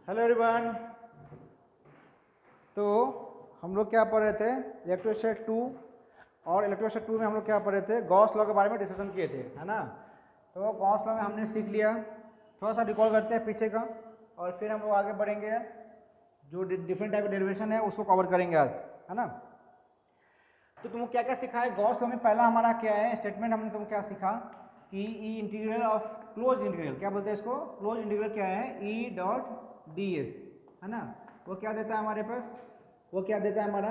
Hello everyone. तो हम लोग क्या पढ़ रहे थे, इलेक्ट्रोस्टैटिक 2 और इलेक्ट्रोस्टैटिक 2 में हम लोग क्या पढ़ रहे थे, गॉस लॉ के बारे में डिस्कशन किए थे, है ना। तो गॉस लॉ में हमने सीख लिया, थोड़ा सा रिकॉल करते हैं पीछे का और फिर हम लोग आगे बढ़ेंगे, जो डिफरेंट टाइप ऑफ डेरिवेशन है उसको कवर करेंगे आज, है ना। तो तुमको क्या क्या सिखा है गॉस लॉ में, पहला हमारा क्या है स्टेटमेंट, हमने तुमको क्या सीखा कि ई इंटीग्रल ऑफ क्लोज इंटीग्रल, क्या बोलते हैं इसको, क्लोज इंटीग्रल क्या है, ई डॉट डी एस, है ना। वो क्या देता है हमारे पास, वो क्या देता है हमारा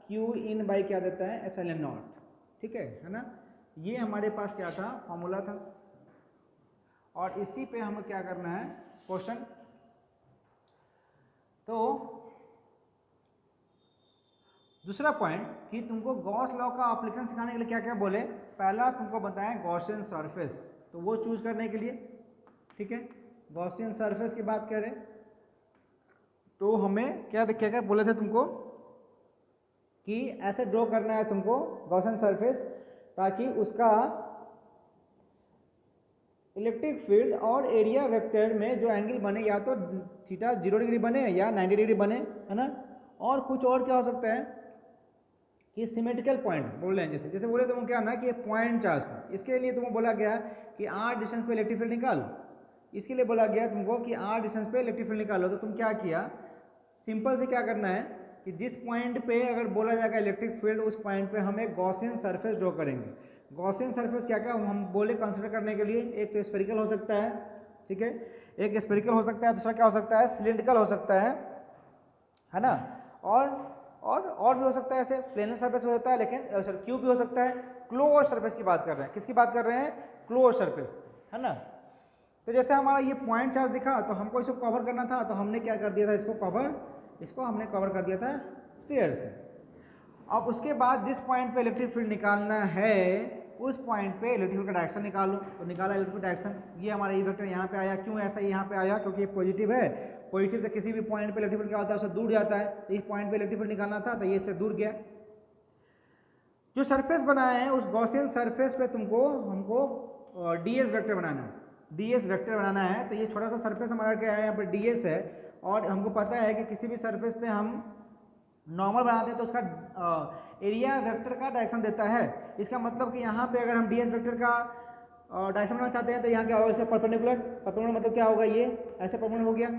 क्यू इन बाई क्या देता है एप्सिलॉन नॉट, ठीक है ना। ये हमारे पास क्या था, फॉर्मूला था और इसी पे हमें क्या करना है क्वेश्चन। तो दूसरा पॉइंट कि तुमको गॉस लॉ का एप्लीकेशन सिखाने के लिए क्या क्या बोले, पहला तुमको बताएं गॉसियन सरफेस, तो वो चूज करने के लिए, ठीक है। गॉसियन सरफेस की बात करें तो हमें क्या क्या क्या बोले थे तुमको कि ऐसे ड्रॉ करना है तुमको गॉसियन सरफेस, ताकि उसका इलेक्ट्रिक फील्ड और एरिया वेक्टर में जो एंगल बने या तो थीटा 0 डिग्री बने या 90 डिग्री बने, है ना। और कुछ और क्या हो सकता है कि सिमेट्रिकल पॉइंट बोल रहे हैं, जैसे जैसे बोले तुम क्या ना कि पॉइंट चार्ज था, इसके लिए तुमको बोला गया कि r डिस्टेंस पे इलेक्ट्रिक फील्ड निकालो, इसके लिए बोला गया तुमको कि r डिस्टेंस पे इलेक्ट्रिक फील्ड निकालो। तो तुम क्या किया, सिंपल से क्या करना है कि जिस पॉइंट पे अगर बोला जाएगा इलेक्ट्रिक फील्ड, उस पॉइंट पे हम एक गॉसियन सरफेस ड्रॉ करेंगे। गॉसियन सरफेस क्या क्या हम बोले कंसिडर करने के लिए, एक तो स्फेरिकल हो सकता है, ठीक है, एक स्फेरिकल हो सकता है, दूसरा क्या हो सकता है सिलिंड्रिकल हो सकता है ना। और भी हो सकता है, ऐसे प्लेनर सरफेस हो सकता है, लेकिन क्यूब भी हो सकता है। क्लोज सरफेस की बात कर रहे हैं, किसकी बात कर रहे हैं, क्लोज सरफेस, है ना। तो जैसे हमारा ये पॉइंट चार्ज दिखा तो हमको इसको कवर करना था, तो हमने क्या कर दिया था, इसको हमने कवर कर दिया था स्फीयर से। अब उसके बाद जिस पॉइंट पे इलेक्ट्रिक फील्ड निकालना है उस पॉइंट पे इलेक्ट्रिक फील्ड का डायरेक्शन निकालो, तो निकाला इलेक्ट्रिक डायरेक्शन, ये हमारा ई वेक्टर यहाँ पे आया, क्यों ऐसा यहाँ पे आया, क्योंकि ये पॉजिटिव है, पॉजिटिव से किसी भी पॉइंट पे इलेक्ट्रिक फील्ड क्या होता है उससे दूर जाता है, तो इस पॉइंट पे इलेक्ट्रिक फील्ड निकालना था तो ये इससे दूर गया। जो सरफेस बनाया है उस गॉसियन सरफेस पे हमको डीएस वेक्टर बनाना है, डीएस वेक्टर बनाना है। तो ये छोटा सा सरफेस हमारा क्या है, यहाँ पर डीएस है, और हमको पता है कि किसी भी सरफेस पे हम नॉर्मल बनाते हैं तो उसका एरिया वेक्टर का डायरेक्शन देता है। इसका मतलब कि यहाँ पे अगर हम डीएस वेक्टर का डायरेक्शन बनाना चाहते हैं तो यहाँ क्या होगा, इसका परपेंडिकुलर मतलब क्या होगा, ये ऐसे परपेंडिकुलर हो गया।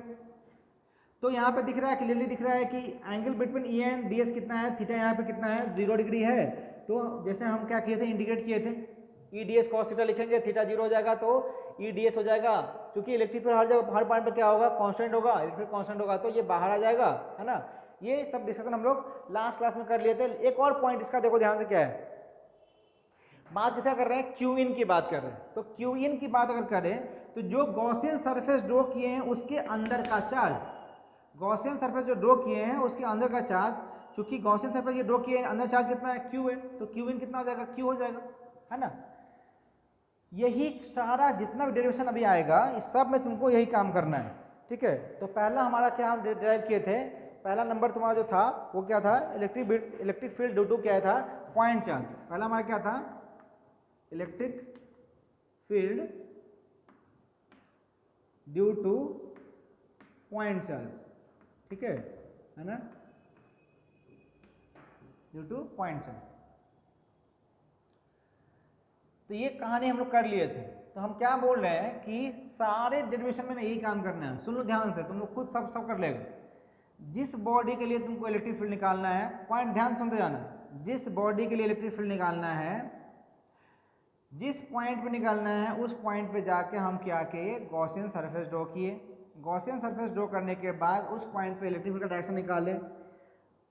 तो यहाँ पे दिख रहा है, क्लियरली दिख रहा है कि angle between E and D S कितना है, थीटा यहाँ पे कितना है 0 डिग्री है। तो जैसे हम क्या किए थे, इंडिकेट किए थे, ई डी एस कॉस थीटा लिखेंगे, थीटा 0 हो जाएगा तो ई डी एस हो जाएगा, क्योंकि इलेक्ट्रिक फील्ड हर जगह हर पॉइंट पे क्या होगा, कांस्टेंट होगा, इलेक्ट्रिक फील्ड कांस्टेंट होगा, तो ये बाहर आ जाएगा, है ना। ये सब डिस्कशन हम लोग लास्ट क्लास में कर लिए थे। एक और पॉइंट इसका देखो ध्यान से, क्या है बात किसका कर रहे हैं, क्यू इन की बात कर रहे हैं। तो क्यू इन की बात अगर करें तो जो गॉसियन सरफेस ड्रॉ किए हैं उसके अंदर का चार्ज, गॉसियन सरफेस जो ड्रॉ किए हैं उसके अंदर का चार्ज, चूंकि गॉसियन सरफेस ये ड्रॉ किए हैं अंदर चार्ज कितना है, क्यू है, तो क्यू इन कितना हो जाएगा, क्यू हो जाएगा, है ना। यही सारा जितना भी डेरिवेशन अभी आएगा इस सब में तुमको यही काम करना है, ठीक है। तो पहला हमारा क्या हम डिराइव किए थे, पहला नंबर तुम्हारा जो था वो क्या था, इलेक्ट्रिक फील्ड ड्यू टू क्या था, पॉइंट चार्ज। पहला हमारा क्या था, electric field due two point charge, ठीक है ना, ड्यू टू पॉइंट चार्ज। तो ये कहानी हम लोग कर लिए थे। तो हम क्या बोल रहे हैं कि सारे डेरिवेशन में यही काम करना है, सुन लो ध्यान से, तुम लोग खुद सब कर लेगा। जिस बॉडी के लिए तुमको इलेक्ट्रिक फील्ड निकालना है, पॉइंट ध्यान सुनते जाना, जिस बॉडी के लिए इलेक्ट्रिक फील्ड निकालना है, जिस पॉइंट पे निकालना है उस पॉइंट पे जाके हम क्या किए, गॉसियन सरफेस ड्रॉ किए। गॉसियन सरफेस ड्रॉ करने के बाद उस पॉइंट पे इलेक्ट्रिक फील्ड का डायरेक्शन निकाले,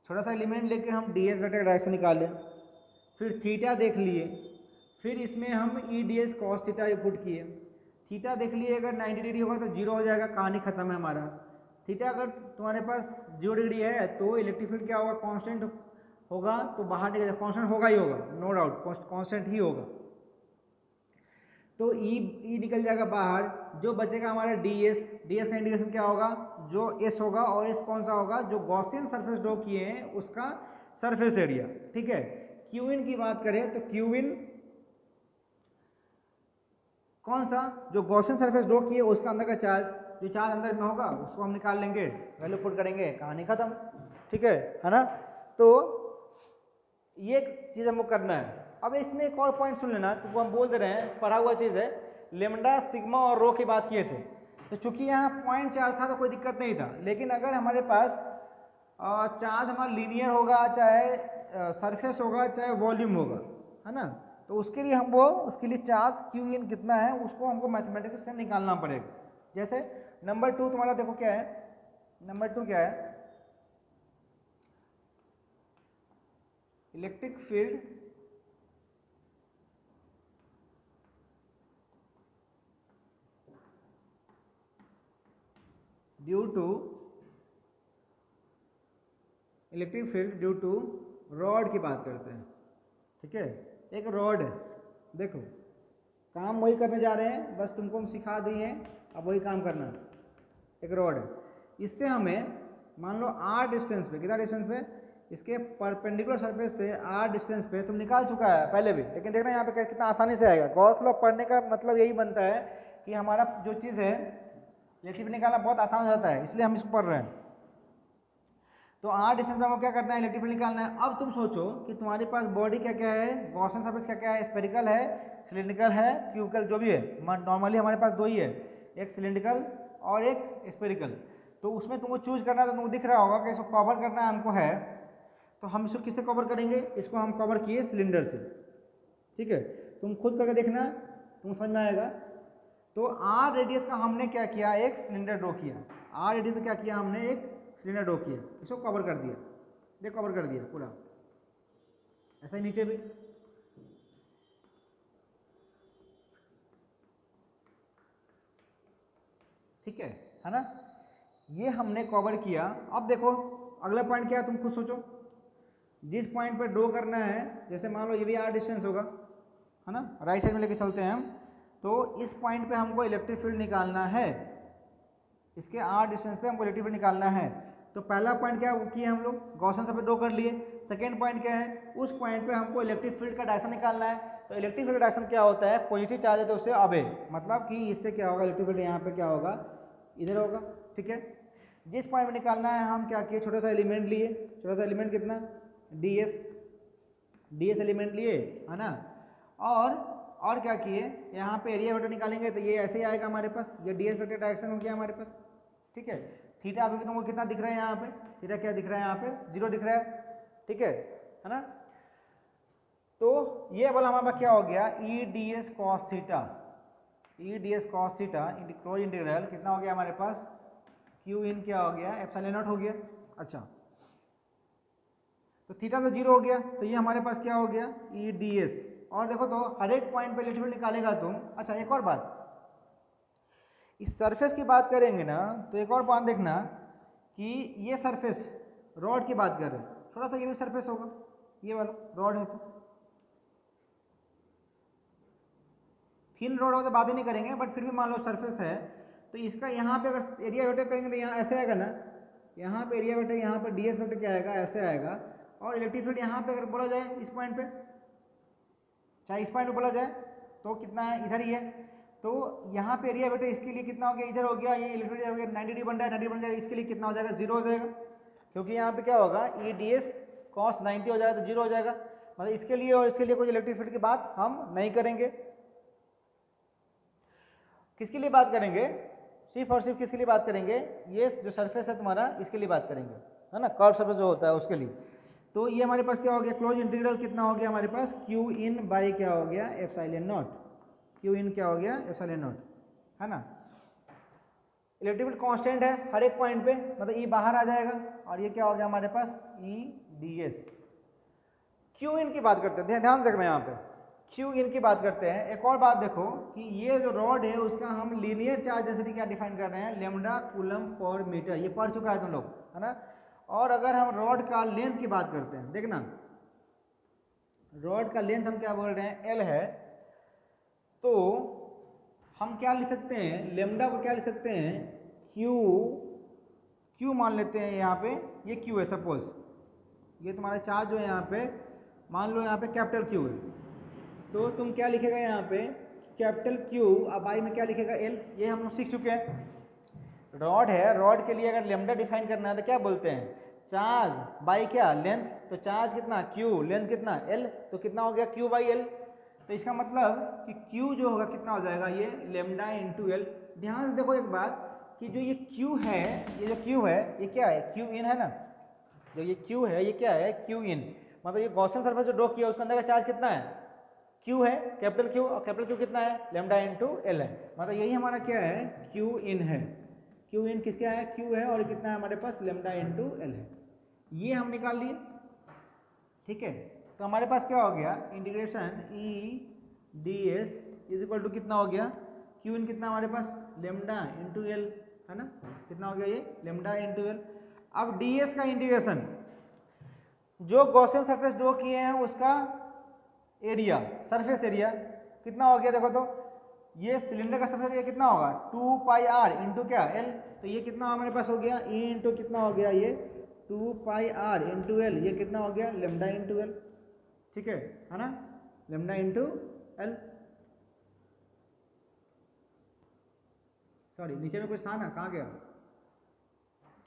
छोटा सा एलिमेंट लेके हम डीएस वेक्टर का डायरेक्शन निकाले, फिर थीटा देख लिए, फिर इसमें हम ई D S cos theta put किए। थीटा देख लिए अगर 90 डिग्री होगा तो 0 हो जाएगा, कहानी खत्म है हमारा। थीटा अगर तुम्हारे पास 0 डिग्री है तो इलेक्ट्रिक फील्ड क्या होगा, कांस्टेंट होगा, तो बाहर निकल जाएगा, कांस्टेंट होगा ही होगा, नो डाउट कांस्टेंट ही होगा। तो ई निकल जाएगा बाहर, जो बचेगा हमारा डीएस का इंडिकेशन क्या होगा, जो एस होगा, और एस कौन सा होगा, जो गॉसियन सरफेस ड्रॉ किए हैं उसका सरफेस एरिया, ठीक है। क्यू इन की बात करें तो क्यू इन कौन सा, जो गॉसियन सरफेस ड्रॉ किए उसका अंदर का चार्ज, जो चार्ज अंदर में होगा उसको हम निकाल लेंगे, वैल्यू पुट करेंगे, कहानी खत्म। ठीक है ना। तो ये चीज़ हमको करना है। अब इसमें एक और पॉइंट सुन लेना, तो वो हम बोल दे रहे हैं, पढ़ा हुआ चीज़ है, लेमडा सिग्मा और रो की बात किए थे। तो चूंकि यहाँ पॉइंट चार्ज था तो कोई दिक्कत नहीं था, लेकिन अगर हमारे पास चार्ज हमारा लीनियर होगा, चाहे सरफेस होगा, चाहे वॉल्यूम होगा, है ना, तो उसके लिए हमको, उसके लिए चार्ज क्यू इन कितना है उसको हमको मैथमेटिक्स से निकालना पड़ेगा। जैसे नंबर 2 तुम्हारा देखो क्या है, नंबर 2 क्या है, electric field due to, electric field due to rod की बात करते हैं। ठीक है, एक रॉड है, देखो काम वही करने जा रहे हैं, बस तुमको हम सिखा दिए हैं, अब वही काम करना है। एक रॉड है, इससे हमें मान लो r डिस्टेंस पे, कितना डिस्टेंस पे, इसके परपेंडिकुलर सरफेस से r डिस्टेंस पे तुम निकाल चुका है पहले भी, लेकिन देखना यहाँ पे कितना आसानी से आएगा। गॉस लॉ पढ़ने का मतलब यही बनता है कि हमारा जो चीज़ है इलेक्ट्रिक निकालना बहुत आसान हो जाता है, इसलिए हम इसको पढ़ रहे हैं। तो r डिस्टेंस में हमको क्या करना है, इलेक्ट्रिक फील्ड निकालना है। अब तुम सोचो कि तुम्हारे पास बॉडी क्या क्या है, गॉसियन सरफेस क्या क्या है, स्फेरिकल है, सिलिंड्रिकल है, क्यूबिकल, जो भी है, नॉर्मली हमारे पास दो ही है, एक सिलिंड्रिकल और एक स्फेरिकल। तो उसमें तुमको चूज करना है, तो तुमको दिख रहा होगा कि इसको कवर करना है हमको है, तो हम इसको किससे कवर करेंगे, इसको हम कवर किए सिलेंडर से। ठीक है, तुम खुद करके देखना, तुम समझ में आएगा। तो r रेडियस का हमने क्या किया, एक सिलेंडर ड्रॉ किया, r रेडियस का क्या किया हमने, एक सिलेंडर ड्रॉ किया, इसको कवर कर दिया, देखो कवर कर दिया पूरा, ऐसा ही नीचे भी। ठीक है ना, ये हमने कवर किया। अब देखो अगला पॉइंट क्या है, तुम खुद सोचो, जिस पॉइंट पर ड्रॉ करना है, जैसे मान लो ये भी r डिस्टेंस होगा, है ना, राइट साइड में लेके चलते हैं हम, तो इस पॉइंट पे हमको इलेक्ट्रिक फील्ड निकालना है, इसके r डिस्टेंस पे हमको इलेक्ट्रिक फील्ड निकालना है। तो पहला पॉइंट क्या किया हम लोग, गॉसियन सरफेस ड्रॉ कर लिए। सेकेंड पॉइंट क्या है, उस पॉइंट पे हमको इलेक्ट्रिक फील्ड का डायरेक्शन निकालना है। तो इलेक्ट्रिक फील्ड डायरेक्शन क्या होता है, पॉजिटिव चार्ज है तो उससे अवे, मतलब कि इससे क्या होगा, इलेक्ट्रिक फील्ड यहाँ पे क्या होगा, इधर होगा। ठीक है, जिस पॉइंट में निकालना है हम क्या किए, छोटा सा एलिमेंट लिए, छोटा सा एलिमेंट कितना, ds एलिमेंट लिए, है ना, और क्या किए, यहाँ पे एरिया वेक्टर निकालेंगे, तो ये ऐसे ही आएगा हमारे पास, ये ds वेक्टर डायरेक्शन हो गया हमारे पास। ठीक है, थीटा अभी तुमको कितना दिख रहा है, यहाँ पे थीटा क्या दिख रहा है, यहाँ पे 0 दिख रहा है। ठीक है ना, तो ये वाला हमारे पास क्या हो गया, ई डी एस कॉस थीटा, ई D S cos theta close integral कितना हो गया हमारे पास, क्यू इन क्या हो गया, एप्सिलॉन नॉट हो गया। अच्छा, तो थीटा तो 0 हो गया, तो ये हमारे पास क्या हो गया, ई डी एस। और देखो तो हर एक पॉइंट पे इलेक्ट्रिक फील्ड निकालेगा तुम। अच्छा, एक और बात, इस सरफेस की बात करेंगे ना, तो एक और बात देखना कि ये सरफेस रॉड की बात कर रहे हैं, थोड़ा सा ये भी सरफेस होगा, ये वाला रॉड है, तो थिन रॉड हो तो बात ही नहीं करेंगे, बट फिर भी मान लो सरफेस है, तो इसका यहाँ पे अगर एरिया वेक्टर करेंगे तो यहाँ ऐसे आएगा ना, यहाँ पे एरिया वेक्टर, यहाँ पे ds वेक्टर क्या आएगा, ऐसे आएगा। और इलेक्ट्रिक फील्ड यहाँ पे अगर बोला जाए इस पॉइंट पे, चाहे इस पॉइंट पे बोला जाए, तो कितना है, इधर ही है, तो यहाँ पे एरिया वेक्टर इसके लिए कितना हो गया, इधर हो गया, ये इलेक्ट्रिक हो गया 90 डिग्री बन रहा है, 90 बन जाएगा, इसके लिए कितना हो जाएगा, 0 हो जाएगा, क्योंकि यहाँ पे क्या होगा, ई डी एस कॉस 90 हो जाएगा तो 0 हो जाएगा। मतलब इसके लिए और इसके लिए कोई इलेक्ट्रिक फील्ड की बात हम नहीं करेंगे। किसके लिए बात करेंगे, सिर्फ और सिर्फ किसके लिए बात करेंगे, ये जो सरफेस है तुम्हारा, इसके लिए बात करेंगे, है ना, कर्व सरफेस जो होता है उसके लिए। तो ये हमारे पास क्या हो गया, क्लोज इंटीग्रल कितना हो गया हमारे पास, क्यू इन बाई क्या हो गया, एप्सिलॉन नॉट, क्यू इन क्या हो गया, एप्सिलॉन नॉट, है ना। इलेक्ट्रिक फील्ड कांस्टेंट है हर एक पॉइंट पे, मतलब ई बाहर आ जाएगा, और ये क्या हो गया हमारे पास, ई डी एस। क्यू इन की बात करते हैं, ध्यान से देखना यहाँ पे, क्यू इन की बात करते हैं। एक और बात देखो कि ये जो रॉड है उसका हम लीनियर चार्ज डेंसिटी क्या डिफाइन कर रहे हैं, लैम्डा कूलम पर मीटर, ये पढ़ चुका है तुम लोग, है ना। और अगर हम रॉड का लेंथ की बात करते हैं, देखना रॉड का लेंथ हम क्या बोल रहे हैं, एल है, तो हम क्या लिख सकते हैं, लेम्डा को क्या लिख सकते हैं, क्यू मान लेते हैं यहाँ पे, ये क्यू है, सपोज ये तुम्हारा चार्ज जो है यहाँ पे, मान लो यहाँ पे कैपिटल क्यू है, तो तुम क्या लिखेगा यहाँ पे, कैपिटल क्यू, अब आई में क्या लिखेगा एल, ये हम लोग सीख चुके हैं। रॉड है, रॉड के लिए अगर लेमडा डिफाइन करना है तो क्या बोलते हैं, चार्ज बाई क्या लेंथ, तो चार्ज कितना क्यू, लेंथ कितना एल, तो कितना हो गया क्यू बाई एल। तो इसका मतलब कि क्यू जो होगा कितना हो जाएगा ये लेमडा इंटू एल। ध्यान से देखो एक बात कि जो ये क्यू है, ये जो क्यू है ये क्या है, क्यू इन है ना, जो ये क्यू है ये क्या है क्यू इन, मतलब ये गॉसियन सरफेस जो ड्रॉ किया उसके अंदर का चार्ज कितना है क्यू है, कैपिटल क्यू, और कैपिटल क्यू कितना है लेमडा इंटू एल है, मतलब यही हमारा क्या है क्यू इन है। क्यू इन किसका है क्यू है, और कितना है हमारे पास लेमडा इंटू एल है, ये हम निकाल लिए। ठीक है, तो हमारे पास क्या हो गया integration E D S is equal to कितना हो गया, क्यू इन कितना हमारे पास लेमडा इंटू एल है ना, कितना हो गया ये लेमडा इंटू एल। अब डी एस का इंटीग्रेशन, जो गॉसियन सरफेस ड्रॉ किए हैं उसका एरिया, सरफेस एरिया कितना हो गया देखो, तो ये सिलेंडर का सरफेस एरिया कितना होगा 2 पाई आर इंटू क्या एल, तो ये कितना हमारे पास हो गया ई इंटू कितना हो गया ये 2 पाई आर इंटू एल, ये कितना हो गया लेमडा इंटू एल। ठीक है ना, लेमडा इंटू एल, सॉरी नीचे में कुछ था ना, कहाँ गया,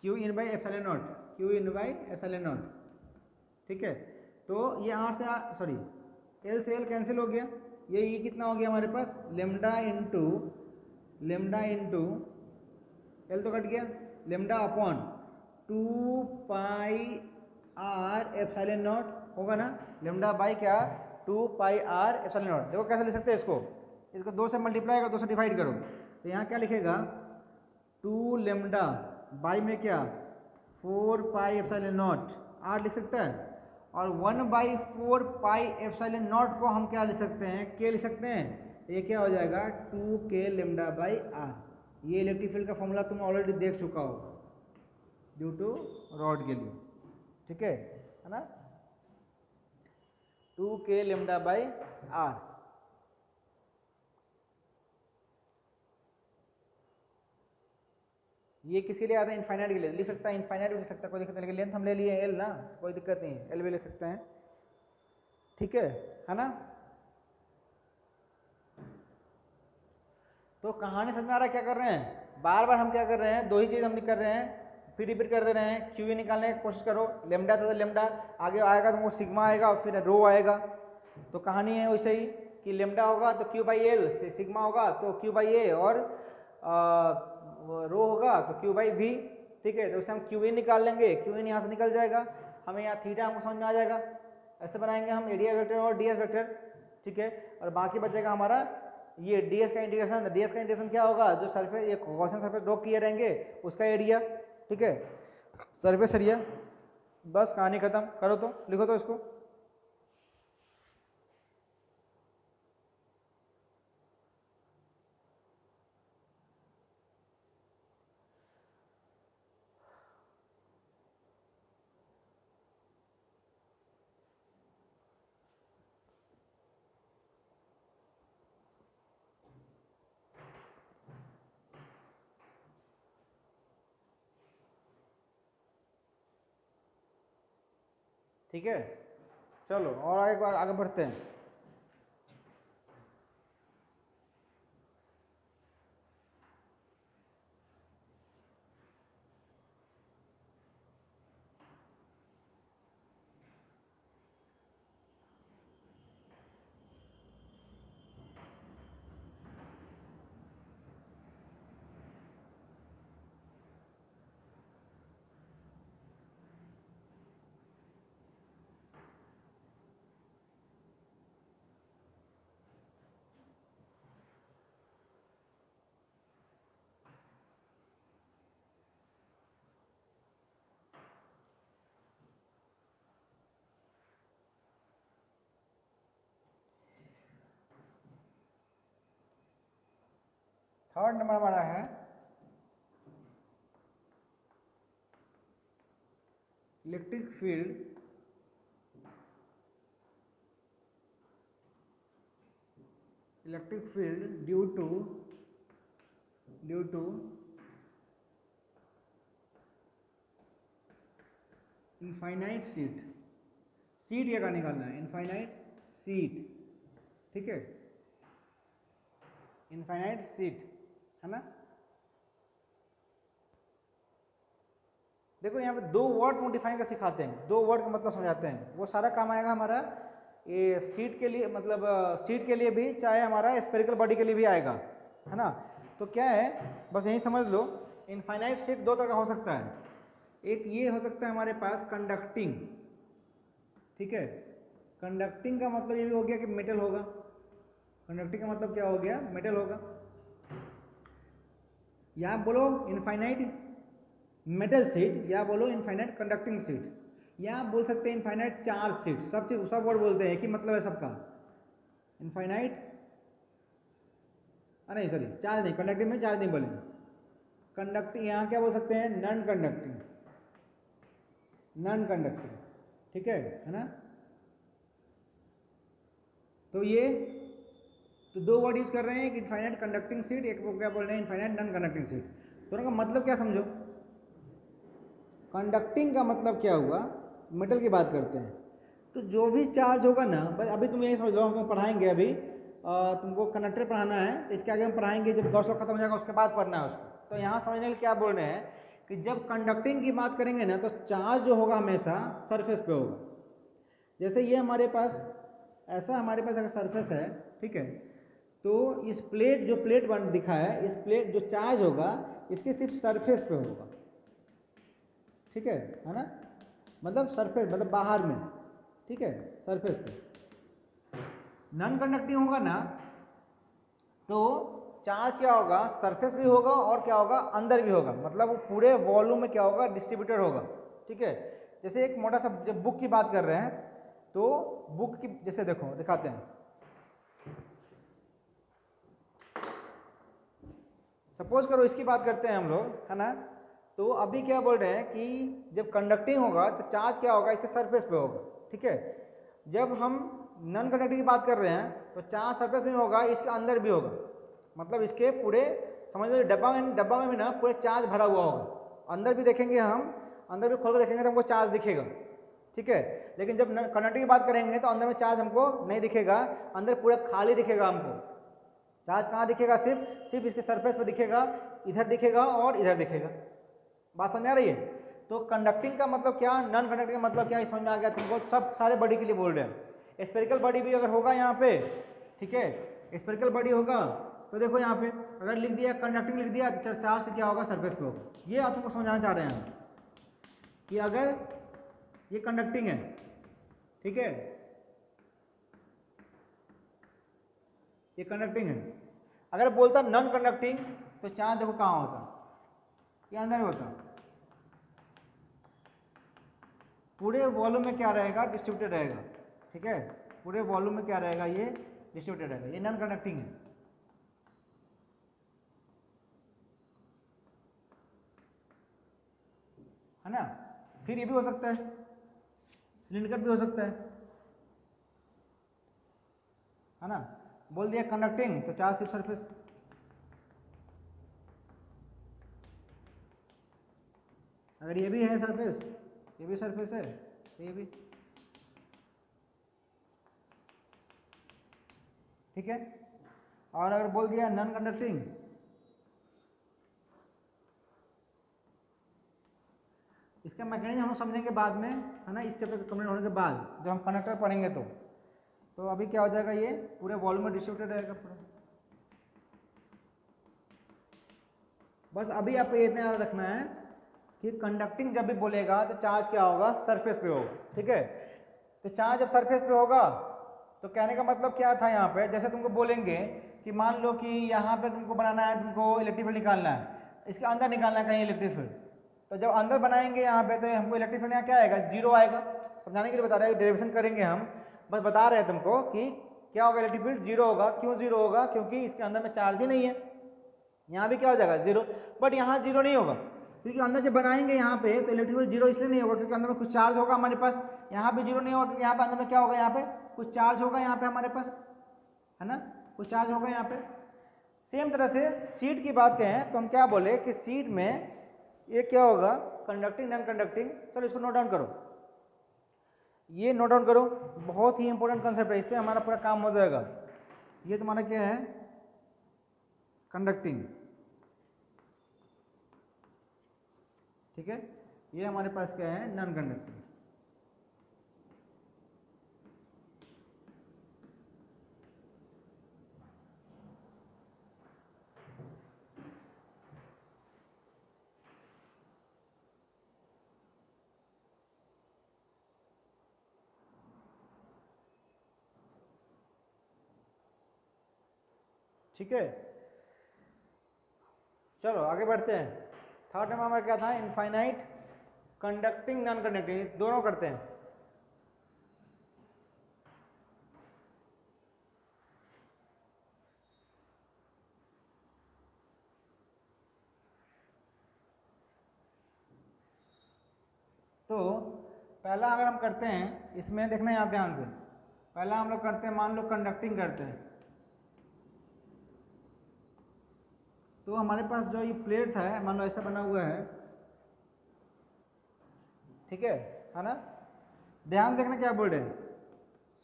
Q in by epsilon not, Q in by epsilon not. ठीक है, तो ये आर से सॉरी एल से एल कैंसिल हो गया, ये ई कितना हो गया हमारे पास लेमडा इंटू एल तो कट गया, lambda upon 2 pi R epsilon not होगा ना, लेमडा बाई क्या 2 पाई आर एप्सिलॉन नॉट। देखो कैसे लिख सकते हैं इसको, इसको 2 से मल्टीप्लाई करो, 2 से डिवाइड करो, तो यहाँ क्या लिखेगा 2 लेमडा बाई में क्या 4 पाई एप्सिलॉन नॉट आर लिख सकता है, और 1/4 पाई एप्सिलॉन नॉट को हम क्या लिख सकते हैं के लिख सकते हैं, ये क्या हो जाएगा 2k लेमडा बाई आर। ये इलेक्ट्रिक फील्ड का फॉर्मूला तुम ऑलरेडी देख चुका हो ड्यू टू रॉड के लिए। ठीक है ना, 2k लेमडा बाई आर। ये किसके लिए आता है इनफाइनाइट के लिए, लिख सकता है इनफाइनाइट भी लिख सकता है, कोई दिक्कत नहीं, लेकिन लेंथ हम ले लिए एल ना, कोई दिक्कत नहीं है एल भी लिख सकते हैं। ठीक है ना, तो कहानी समझ में आ रहा है क्या कर रहे हैं, बार बार हम क्या कर रहे हैं, दो ही चीज़ हम कर रहे हैं, फिर रिपीट कर दे रहे हैं, क्यू निकालने की कोशिश करो, लेमडा था तो लेमडा आगे आएगा तो वो सिग्मा आएगा और फिर रो आएगा, तो कहानी है वैसे ही कि लेमडा होगा तो क्यू बाई एल, सिग्मा होगा तो क्यू बाई ए, और रो होगा तो क्यू बाई वी। ठीक है, तो उससे हम क्यू इन निकाल लेंगे, क्यू इन यहाँ से निकल जाएगा, हमें यहाँ थीटा हमको समझ में आ जाएगा, ऐसे बनाएंगे हम एरिया वेक्टर और डी एस वेक्टर। ठीक है, और बाकी बचेगा हमारा ये ds का इंटीग्रेशन, ds का इंटीग्रेशन क्या होगा, जो सरफेस ये गॉसियन सरफेस ड्रॉ किए रहेंगे उसका एरिया। ठीक है, सरफेस एरिया, बस कहानी खत्म, करो तो लिखो तो इसको। ठीक है, चलो और आगे बढ़ते हैं। थर्ड नंबर हमारा है electric field due to infinite sheet, sheet ये का निकालना है इनफाइनाइट सीट। ठीक है, इनफाइनाइट सीट, है ना। देखो यहाँ पे 2 वर्ड को डिफाइन कर सिखाते हैं, 2 वर्ड का मतलब समझाते हैं, वो सारा काम आएगा हमारा ये सीट के लिए, मतलब सीट के लिए भी, चाहे हमारा स्फेरिकल बॉडी के लिए भी आएगा, है ना। तो क्या है, बस यही समझ लो, इनफाइनाइट सीट 2 तरह का हो सकता है। एक ये हो सकता है हमारे पास कंडक्टिंग, ठीक है। कंडक्टिंग का मतलब ये भी हो गया कि मेटल होगा। कंडक्टिंग का मतलब क्या हो गया, मेटल होगा। या बोलो इनफाइनाइट मेटल सीट, या बोलो इनफाइनाइट कंडक्टिंग सीट, या आप बोल सकते हैं इनफाइनाइट चार्ज सीट। सब वर्ड बोलते हैं कि मतलब है सबका। इनफाइनाइट, नहीं सॉरी, चार्ज नहीं, कंडक्टिंग में चार्ज नहीं बोलेंगे। कंडक्टिंग यहाँ क्या बोल सकते हैं, नॉन कंडक्टिंग, नॉन कंडक्टिंग, ठीक है ना। तो ये तो 2 वर्ड यूज कर रहे हैं, एक इनफाइनाइट कंडक्टिंग सीट, एक वो क्या बोल रहे हैं इनफाइनाइट नॉन कंडक्टिंग सीट। दोनों का मतलब क्या समझो। कंडक्टिंग का मतलब क्या हुआ, मेटल की बात करते हैं, तो जो भी चार्ज होगा ना, बस अभी तुम यही समझ लो, हम तुमको पढ़ाएंगे अभी, तुमको कंडक्टर पढ़ाना है, तो इसके आगे हम पढ़ाएंगे, जब 10 खत्म हो जाएगा उसके बाद पढ़ना है उसको। तो यहाँ समझने के लिए क्या बोल रहे हैं कि जब कंडक्टिंग की बात करेंगे ना, तो चार्ज जो होगा हमेशा सरफेस पे होगा। जैसे ये हमारे पास ऐसा, हमारे पास अगर सरफेस है, ठीक है, तो इस प्लेट, जो प्लेट बन दिखा है, इस प्लेट जो चार्ज होगा इसके सिर्फ सरफेस पे होगा, ठीक है ना। मतलब सरफेस मतलब बाहर में, ठीक है, सरफेस पे। नॉन कंडक्टिंग होगा ना, तो चार्ज क्या होगा, सरफेस भी होगा और क्या होगा, अंदर भी होगा, मतलब वो पूरे वॉल्यूम में क्या होगा, डिस्ट्रीब्यूटेड होगा, ठीक है। जैसे एक मोटा सा, जब बुक की बात कर रहे हैं, तो बुक की जैसे देखो दिखाते हैं, सपोज करो इसकी बात करते हैं हम लोग, है ना। तो अभी क्या बोल रहे हैं कि जब कंडक्टिंग होगा तो चार्ज क्या होगा, इसके सरफेस पे होगा, ठीक है। जब हम नॉन कंडक्टिंग की बात कर रहे हैं, तो चार्ज सरफेस में होगा, इसके अंदर भी होगा, मतलब इसके पूरे समझ लो डब्बा में भी ना पूरे चार्ज भरा हुआ होगा। अंदर भी देखेंगे हम, अंदर भी खोल कर देखेंगे तो हमको चार्ज दिखेगा, ठीक है। लेकिन जब कंडक्टिंग की बात करेंगे तो अंदर में चार्ज हमको नहीं दिखेगा, अंदर पूरा खाली दिखेगा हमको। चार्ज कहाँ दिखेगा, सिर्फ इसके सरफेस पर दिखेगा, इधर दिखेगा और इधर दिखेगा। बात समझ आ रही है। तो कंडक्टिंग का मतलब क्या, नॉन कंडक्टिंग का मतलब क्या, समझ में आ गया तुमको। सब सारे बॉडी के लिए बोल रहे हैं। स्फेरिकल बॉडी भी अगर होगा यहाँ पे, ठीक है, स्फेरिकल बॉडी होगा, तो देखो यहाँ पे अगर लिख दिया कंडक्टिंग लिख दिया, तो चार्ज से क्या होगा, सरफेस पे होगा। ये आप तुमको समझाना चाह रहे हैं कि अगर ये कंडक्टिंग है, ठीक है, ये कंडक्टिंग है। अगर बोलता नॉन कंडक्टिंग, तो चार्ज देखो कहाँ होता, ये अंदर होता, पूरे वॉल्यूम में क्या रहेगा, डिस्ट्रीब्यूटेड रहेगा, ठीक है। पूरे वॉल्यूम में क्या रहेगा, ये डिस्ट्रीब्यूटेड रहेगा, ये नॉन कंडक्टिंग है ना। फिर ये भी हो सकता है, सिलिंडर भी हो सकता है ना। बोल दिया कंडक्टिंग, तो चार्ज सिर्फ सरफेस, अगर ये भी है सरफेस, ये भी सरफेस है, तो ये भी, ठीक है। और अगर बोल दिया नॉन कंडक्टिंग, इसका मैकेनिज्म हम समझेंगे बाद में, है ना, इस चैप्टर कंप्लीट होने के बाद जब हम कंडक्टर पढ़ेंगे तो अभी क्या हो जाएगा, ये पूरे वॉल्यूम में डिस्ट्रीब्यूटेड रहेगा पूरा। बस अभी आपको ये इतना याद रखना है कि कंडक्टिंग जब भी बोलेगा तो चार्ज क्या होगा, सरफेस पे होगा, ठीक है। तो चार्ज जब सरफेस पे होगा, तो कहने का मतलब क्या था यहाँ पे, जैसे तुमको बोलेंगे कि मान लो कि यहाँ पे तुमको बनाना है, तुमको इलेक्ट्रिक फील्ड निकालना है, इसके अंदर निकालना है कहीं इलेक्ट्रिक फील्ड, तो जब अंदर बनाएंगे यहाँ पे, तो हमको इलेक्ट्रिक फील्ड यहाँ क्या आएगा, जीरो आएगा। समझाने के लिए बता रहे हैं, डेरिवेशन करेंगे हम, बस बता रहे हैं तुमको कि क्या होगा, इलेक्ट्रिक फील्ड जीरो होगा। क्यों जीरो होगा, क्योंकि इसके अंदर में चार्ज ही नहीं है। यहाँ भी क्या हो जाएगा, जीरो, बट यहाँ जीरो नहीं होगा, क्योंकि अंदर जब बनाएंगे यहाँ पे, तो इलेक्ट्रिक फील्ड जीरो इसलिए नहीं होगा क्योंकि अंदर में कुछ चार्ज होगा हमारे पास। यहाँ भी जीरो नहीं होगा क्योंकि यहाँ पे अंदर में क्या होगा, यहाँ पे कुछ चार्ज होगा, यहाँ पे हमारे पास, है ना, कुछ चार्ज होगा यहाँ पे। सेम तरह से सीट की बात करें तो हम क्या बोले कि सीट में ये क्या होगा, कंडक्टिंग नॉन कंडक्टिंग। चलो इसको नोट डाउन करो, ये नोट डाउन करो, बहुत ही इंपॉर्टेंट कंसेप्ट है, इस पर हमारा पूरा काम हो जाएगा। ये तुम्हारा क्या है, कंडक्टिंग, ठीक है। ये हमारे पास क्या है, नॉन कंडक्टिंग। ठीक है, चलो आगे बढ़ते हैं। थर्ड नंबर हमारा क्या था, इनफाइनाइट, कंडक्टिंग, नॉन कंडक्टिंग, दोनों करते हैं। तो पहला अगर हम करते हैं, इसमें देखना यहाँ ध्यान से, पहला हम लोग करते हैं, मान लो कंडक्टिंग करते हैं। तो हमारे पास जो ये प्लेट है, मान लो ऐसा बना हुआ है, ठीक है ना। ध्यान देखना क्या बोल रहे हैं,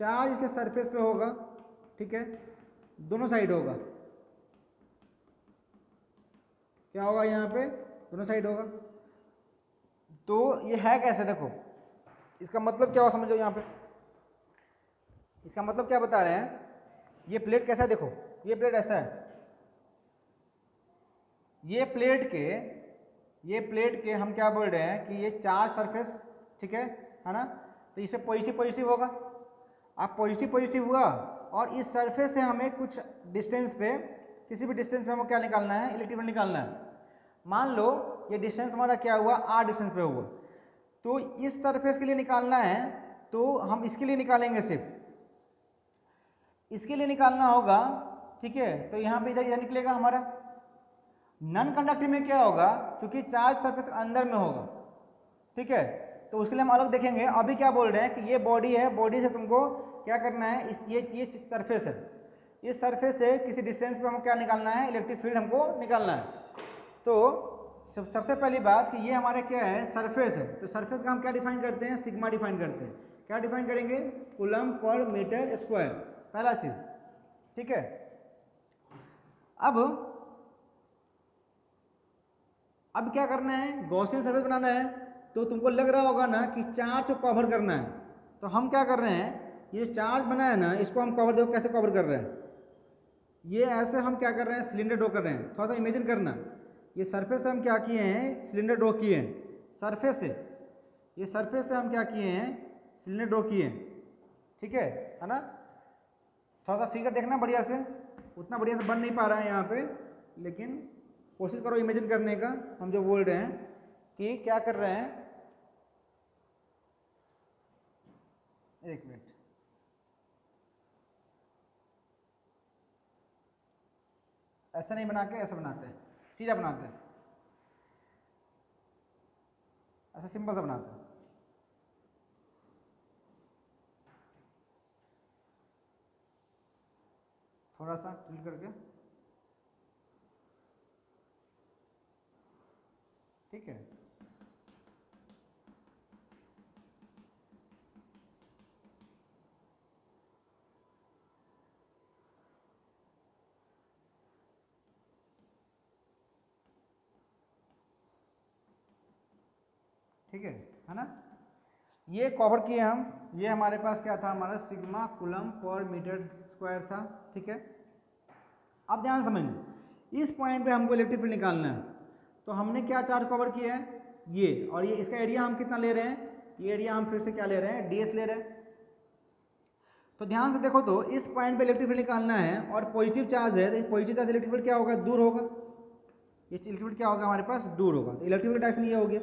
चार्ज इसके सरफेस पे होगा, ठीक है, दोनों साइड होगा। क्या होगा यहाँ पे, दोनों साइड होगा। तो ये है कैसे, देखो इसका मतलब क्या हो, समझो यहाँ पे इसका मतलब क्या बता रहे हैं। ये प्लेट कैसा है, देखो ये प्लेट ऐसा है, ये प्लेट के हम क्या बोल रहे हैं कि ये चार्ज सरफेस, ठीक है ना। तो इससे पॉजिटिव पॉजिटिव होगा, अब पॉजिटिव पॉजिटिव हुआ, और इस सरफेस से हमें कुछ डिस्टेंस पे, किसी भी डिस्टेंस पे हमें क्या निकालना है, इलेक्ट्रिक फील्ड निकालना है। मान लो ये डिस्टेंस हमारा क्या हुआ, r डिस्टेंस पे हुआ। तो इस सरफेस के लिए निकालना है, तो हम इसके लिए निकालेंगे, सिर्फ इसके लिए निकालना होगा, ठीक है। तो यहाँ पे इधर निकलेगा हमारा। नॉन कंडक्टिव में क्या होगा, क्योंकि चार्ज सरफेस अंदर में होगा, ठीक है, तो उसके लिए हम अलग देखेंगे। अभी क्या बोल रहे हैं कि ये बॉडी है, बॉडी से तुमको क्या करना है, ये सरफेस है, इस सरफेस से किसी डिस्टेंस पे हमको क्या निकालना है, इलेक्ट्रिक फील्ड हमको निकालना है। तो सबसे पहली बात कि ये हमारा क्या है, सरफेस है। तो सरफेस का हम क्या डिफाइन करते हैं, सिग्मा डिफाइन करते हैं। क्या डिफाइन करेंगे, कूलम्ब पर मीटर स्क्वायर, पहला चीज, ठीक है। अब क्या करना है, गॉसियन सरफेस बनाना है। तो तुमको लग रहा होगा ना कि चार्ज को कवर करना है। तो हम क्या कर रहे हैं, ये चार्ज बना है ना, इसको हम कवर, देखो कैसे कवर कर रहे हैं। ये ऐसे हम क्या कर रहे हैं, सिलेंडर ड्रॉ कर रहे हैं। थोड़ा सा इमेजिन करना, ये सरफेस से हम क्या किए हैं, सिलेंडर ड्रॉ किए हैं, सरफेस से, ये सरफेस से हम क्या किए हैं, सिलेंडर ड्रॉ किए हैं, ठीक है ना। थोड़ा सा फिगर देखना बढ़िया से, उतना बढ़िया से बन नहीं पा रहा है यहाँ पे, लेकिन कोशिश करो इमेजिन करने का। हम जो बोल रहे हैं कि क्या कर रहे हैं, एक मिनट, ऐसा नहीं बना के ऐसा बनाते हैं, सीधा बनाते हैं, ऐसा सिंपल सा बनाते हैं। थोड़ा सा टिल्ट करके, ठीक है। ठीक है ना। ये कवर किए हम, ये हमारे पास क्या था, हमारा सिग्मा कूलम्ब पर मीटर स्क्वायर था, ठीक है। अब ध्यान समझना, इस पॉइंट पे हमको इलेक्ट्रिक फील्ड निकालना है। तो हमने क्या चार्ज कवर किया है, ये, और ये इसका एरिया हम कितना ले रहे हैं, ये एरिया हम फिर से क्या ले रहे हैं, ds ले रहे हैं। तो ध्यान से देखो, तो इस पॉइंट पे इलेक्ट्रिक फील्ड निकालना है, और पॉजिटिव चार्ज है, तो पॉजिटिव चार्ज इलेक्ट्रिक फील्ड क्या होगा, दूर होगा। ये इलेक्ट्रिक फील्ड क्या होगा, हमारे पास दूर होगा। तो इलेक्ट्रिक फील्ड डायरेक्शन ये हो गया।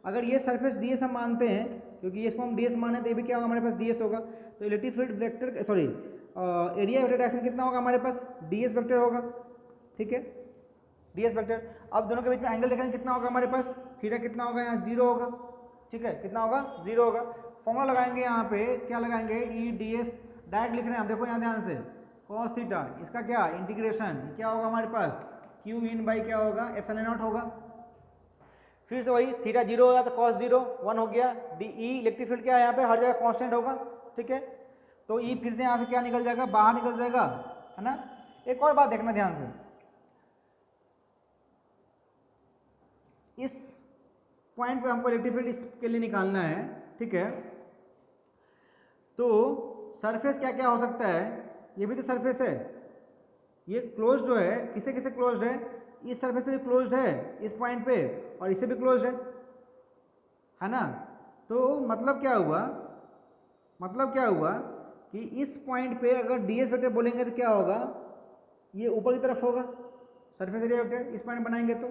अगर ये सरफेस ds हम मानते हैं, क्योंकि इसको हम ds माने, तो ये भी क्या होगा, हमारे पास ds होगा। तो electric field vector, sorry area vector direction कितना होगा, हमारे पास ds वेक्टर होगा, ठीक है, ds वेक्टर। अब दोनों के बीच में एंगल देखेंगे कितना होगा, हमारे पास थीटा कितना होगा, यहाँ 0 होगा, ठीक है, कितना होगा, 0 होगा। फॉर्मूला लगाएंगे यहाँ पे, क्या लगाएंगे, ई ds, डायरेक्ट लिख रहे हैं हम, देखो यहाँ ध्यान से, cos थीटा, इसका क्या इंटीग्रेशन, क्या होगा हमारे पास, q इन बाई क्या होगा, एप्सिलॉन नॉट होगा। फिर से वही, थीटा 0 होगा तो cos 0 1 हो गया। डी ई इलेक्ट्रिक फील्ड क्या है, यहाँ पे हर जगह कांस्टेंट होगा, ठीक है। तो ई फिर से यहाँ से क्या निकल जाएगा, बाहर निकल जाएगा, है ना। एक और बात देखना ध्यान से, इस पॉइंट पे हमको इलेक्ट्रिक फील्ड इसके लिए निकालना है, ठीक है। तो सरफेस क्या क्या हो सकता है, ये भी तो सरफेस है, ये क्लोज्ड जो है किसे किसे क्लोज्ड है, इस सरफेस से भी क्लोज्ड है इस पॉइंट पे और इसे भी क्लोज्ड है ना। तो मतलब क्या हुआ, मतलब क्या हुआ कि इस पॉइंट पे अगर ds वेक्टर बोलेंगे तो क्या होगा, ये ऊपर की तरफ होगा सरफेस एरिया वेक्टर, इस पॉइंट बनाएंगे तो,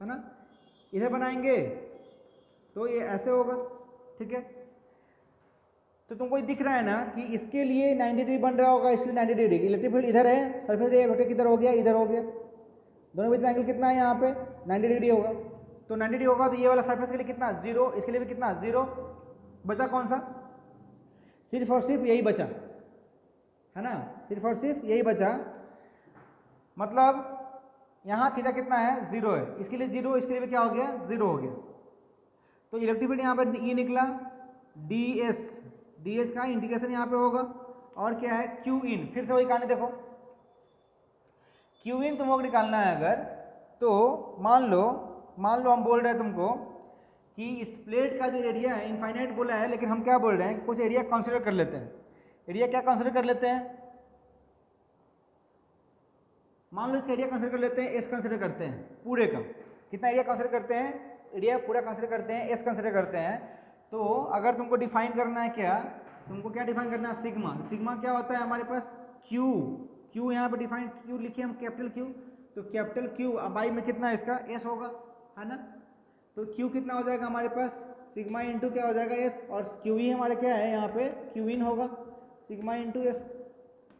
है ना। इधर बनाएंगे तो ये ऐसे होगा, ठीक है। तो तुमको दिख रहा है ना कि इसके लिए 90 डिग्री बन रहा होगा, इसलिए 90 डिग्री, इलेक्ट्रिक फील्ड इधर है, सरफेस एरिया वेक्टर किधर हो गया, इधर हो गया, दोनों बीच में एंगल कितना है यहाँ पे 90 डिग्री होगा। तो 90 डिग्री होगा तो ये वाला सरफेस के लिए कितना 0, इसके लिए भी कितना 0, बचा कौन सा, सिर्फ और सिर्फ यही बचा, है ना, सिर्फ और सिर्फ यही बचा। मतलब यहाँ थीटा कितना है 0 है, इसके लिए 0, इसके लिए भी क्या हो गया 0 हो गया। तो इलेक्ट्रिक फील्ड यहाँ पर ये निकला ds का इंटीग्रेशन यहाँ पे होगा और क्या है q इन, फिर से वही कहानी देखो, q इन तुमको निकालना है अगर, तो मान लो हम बोल रहे हैं तुमको कि इस प्लेट का जो एरिया है इनफाइनाइट बोला है, लेकिन हम क्या बोल रहे हैं कि कुछ एरिया कंसिडर कर लेते हैं। एरिया क्या कंसिडर कर लेते हैं, मान लो इसका एरिया कंसिडर कर लेते हैं, एस कंसिडर करते हैं पूरे का, कितना एरिया कंसिडर करते हैं, एरिया पूरा कंसिडर करते हैं, एस कंसिडर करते हैं। तो अगर तुमको डिफाइन करना है क्या, तुमको क्या डिफाइन करना है, सिग्मा, सिग्मा क्या होता है हमारे पास क्यू, क्यू यहाँ पे डिफाइन क्यू लिखिए हम कैपिटल क्यू, तो कैपिटल क्यू अब आई में कितना इसका एस होगा, है ना। तो क्यू कितना हो जाएगा हमारे पास सिग्मा इंटू क्या हो जाएगा एस, और क्यू ही हमारे क्या है यहाँ पे क्यू इन होगा सिग्मा इंटू एस,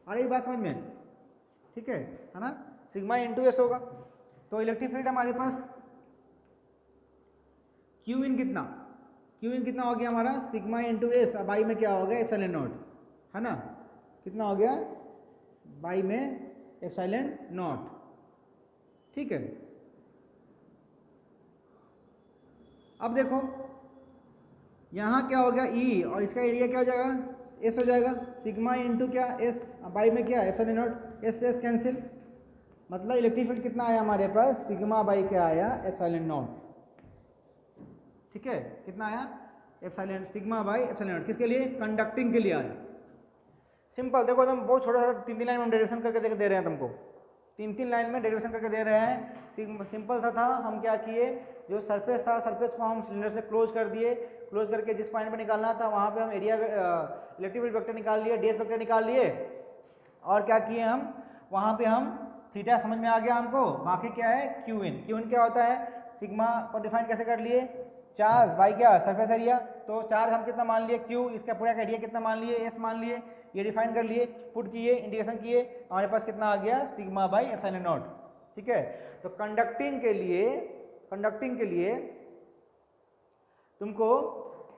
आ रही बात समझ में, ठीक है ना, सिग्मा इंटू एस होगा। तो इलेक्ट्रिक फील्ड हमारे पास क्यू इन कितना हो गया हमारा सिग्मा इंटू एस, अब आई में क्या हो गया एप्सिलॉन नॉट, है ना, कितना हो गया बाई में एप्सिलॉन नॉट, ठीक है। अब देखो यहाँ क्या हो गया ई, और इसका एरिया क्या हो जाएगा एस हो जाएगा, सिग्मा इंटू क्या एस, बाई में क्या epsilon not, S S cancel, मतलब इलेक्ट्रिक फील्ड कितना आया हमारे पास सिग्मा बाई क्या आया एप्सिलॉन नॉट, ठीक है, कितना आया epsilon sigma by epsilon not, किसके लिए कंडक्टिंग के लिए आया। सिंपल देखो एकदम बहुत छोटा छोटा 3-3 लाइन में डेरिवेशन करके दे रहे हैं तुमको, 3-3 लाइन में डेरिवेशन करके दे रहे हैं। सिंपल सा था, हम क्या किए, जो सरफेस था सरफेस को हम सिलेंडर से क्लोज कर दिए, क्लोज करके जिस पॉइंट पे निकालना था वहाँ पे हम एरिया इलेक्ट्रिक फील्ड वेक्टर निकाल लिए, ds वेक्टर निकाल लिए, और क्या किए हम वहाँ पे हम थीटा समझ में आ गया हमको, बाकी क्या है क्यू इन क्या होता है, सिग्मा को डिफाइन कैसे कर लिए चार्ज बाई क्या सरफेस एरिया, तो चार्ज हम कितना मान लिए क्यू, इसका पूरा का एरिया कितना मान लिए एस मान लिए, ये डिफाइन कर लिए, पुट किए इंटीग्रेशन किए, हमारे पास कितना आ गया सिग्मा बाई एप्सिलॉन नॉट, ठीक है। तो कंडक्टिंग के लिए तुमको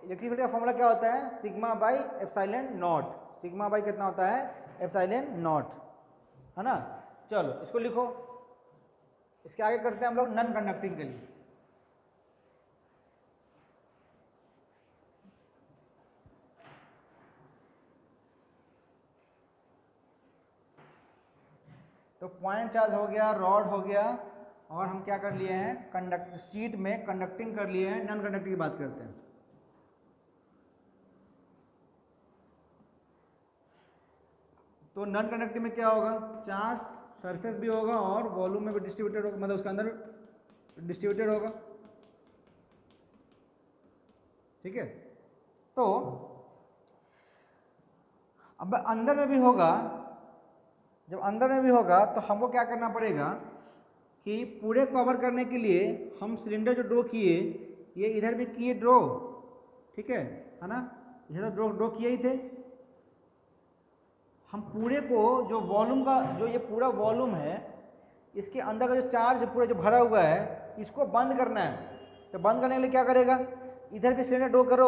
इलेक्ट्रिक फील्ड का फॉर्मूला क्या होता है sigma by epsilon not, sigma by कितना होता है एप्सिलॉन नॉट, है ना। चलो इसको लिखो, इसके आगे करते हैं हम लोग नॉन कंडक्टिंग के लिए। तो पॉइंट चार्ज हो गया, रॉड हो गया, और हम क्या कर लिए हैं शीट में कंडक्टिंग कर लिए हैं, नॉन कंडक्टिंग की बात करते हैं। तो नॉन कंडक्टिंग में क्या होगा, चार्ज सरफेस भी होगा और वॉल्यूम में भी डिस्ट्रीब्यूटेड होगा, मतलब उसके अंदर डिस्ट्रीब्यूटेड होगा, ठीक है। तो अब अंदर में भी होगा, जब अंदर में भी होगा तो हमको क्या करना पड़ेगा कि पूरे कवर करने के लिए हम सिलेंडर जो ड्रॉ किए, ये इधर भी किए ड्रॉ, ठीक है ना, इधर तो ड्रॉ किए ही थे। हम पूरे को जो वॉल्यूम का जो ये पूरा वॉल्यूम है, इसके अंदर का जो चार्ज पूरा जो भरा हुआ है इसको बंद करना है। तो बंद करने के लिए क्या करेगा, इधर भी सिलेंडर ड्रॉ करो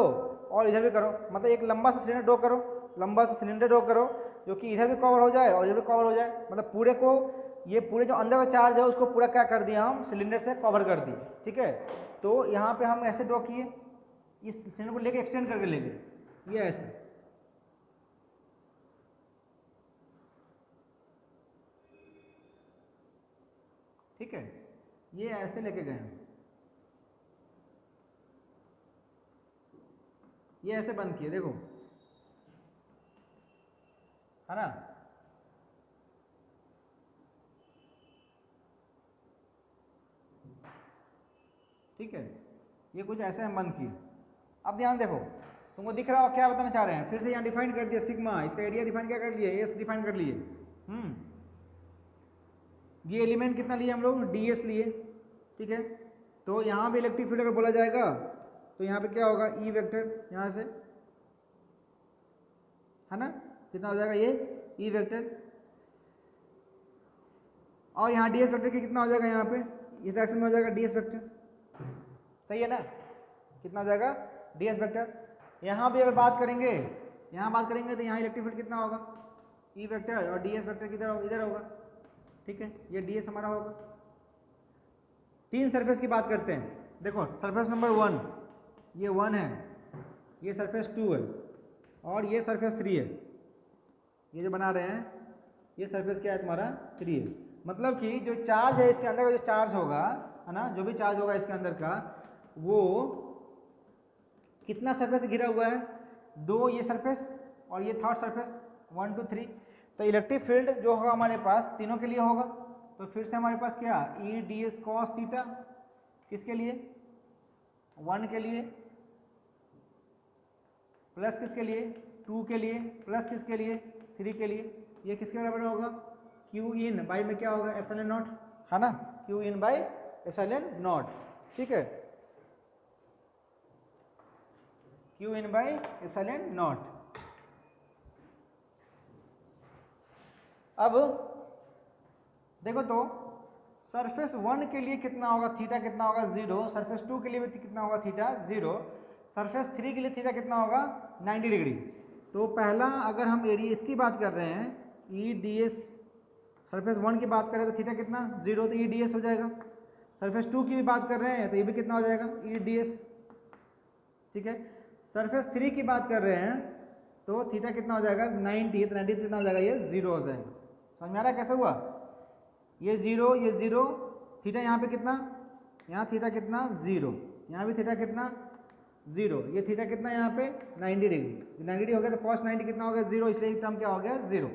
और इधर भी करो, मतलब एक लंबा सा सिलेंडर ड्रॉ करो, लंबा सा सिलेंडर ड्रॉ करो जो कि इधर भी कवर हो जाए और इधर भी कवर हो जाए, मतलब पूरे को ये पूरे जो अंदर का चार्ज है उसको पूरा क्या कर दिया हम सिलेंडर से कवर कर दिए, ठीक है। तो यहाँ पे हम ऐसे ड्रॉ किए, इस सिलेंडर को लेके एक्सटेंड करके ले गए, ये ऐसे, ठीक है, ये ऐसे लेके गए हैं, ये ऐसे बंद किए, देखो, है ना। ठीक है, ये कुछ ऐसे हम बंद किए। अब ध्यान देखो, तुमको दिख रहा हो क्या बताना चाह रहे हैं, फिर से यहाँ डिफाइन कर दिया सिग्मा, इसका एरिया डिफाइन क्या कर लिए, एस डिफाइन कर लिए। ये एलिमेंट कितना लिए हम लोग, डी एस लिए। ठीक है, तो यहाँ भी इलेक्ट्रिक फील्ड अगर बोला जाएगा तो यहाँ पे क्या होगा, ई वेक्टर यहाँ से, है ना, कितना हो जाएगा ये ई वेक्टर, और यहाँ डी एस वेक्टर की कितना हो जाएगा, यहाँ पे इस डायरेक्शन में हो जाएगा डी एस वेक्टर। सही है ना, कितना हो जाएगा डी एस वेक्टर। यहाँ भी अगर बात करेंगे, यहाँ बात करेंगे तो यहाँ इलेक्ट्रिक फील्ड कितना होगा, ई वेक्टर, और डी एस वेक्टर किधर इधर होगा। ठीक है, ये डी एस हमारा होगा। तीन सरफेस की बात करते हैं, देखो सरफेस नंबर 1, ये 1 है, ये सरफेस 2 है, और ये सरफेस 3 है। ये जो बना रहे हैं ये सरफेस क्या है तुम्हारा 3 है। मतलब कि जो चार्ज है इसके अंदर का, जो चार्ज होगा, है ना, जो भी चार्ज होगा इसके अंदर का, वो कितना सरफेस से घिरा हुआ है, 2 ये सरफेस और ये थर्ड सरफेस, 1 2 3। तो इलेक्ट्रिक फील्ड जो होगा हमारे पास तीनों के लिए होगा। तो फिर से हमारे पास क्या, ई डी एस कॉस थीटा, किसके लिए, 1 के लिए, प्लस किसके लिए, 2 के लिए, प्लस किसके लिए, 3 के लिए। ये किसके बराबर होगा, क्यू इन बाई में क्या होगा, एप्सिलॉन नॉट, है ना, Q in by epsilon not. ठीक है, Q in by epsilon not. अब देखो तो सरफेस 1 के लिए कितना होगा, थीटा कितना होगा 0, सरफेस 2 के लिए भी कितना होगा, थीटा 0, सरफेस 3 के लिए थीटा कितना होगा 90 डिग्री। तो पहला अगर हम एरिया इसकी बात कर रहे हैं, ई डी एस, सरफेस 1 की बात करें तो थीटा कितना 0, तो ई डी एस हो जाएगा। सरफेस 2 की भी बात कर रहे हैं तो ये भी कितना हो जाएगा, ई डी एस। ठीक है, सरफेस 3 की बात कर रहे हैं तो थीटा कितना हो जाएगा 90, तो 90 कितना हो जाएगा, ये 0 हो जाएगा। समझ में आ रहा है कैसे हुआ, ये 0, ये 0, थीटा यहाँ पे कितना, यहाँ थीटा कितना 0, यहाँ भी थीटा कितना 0, ये थीटा कितना यहाँ पे 90 डिग्री, 90 डिग्री हो गया तो कॉस 90 कितना हो गया 0, इसलिए टर्म क्या हो गया 0।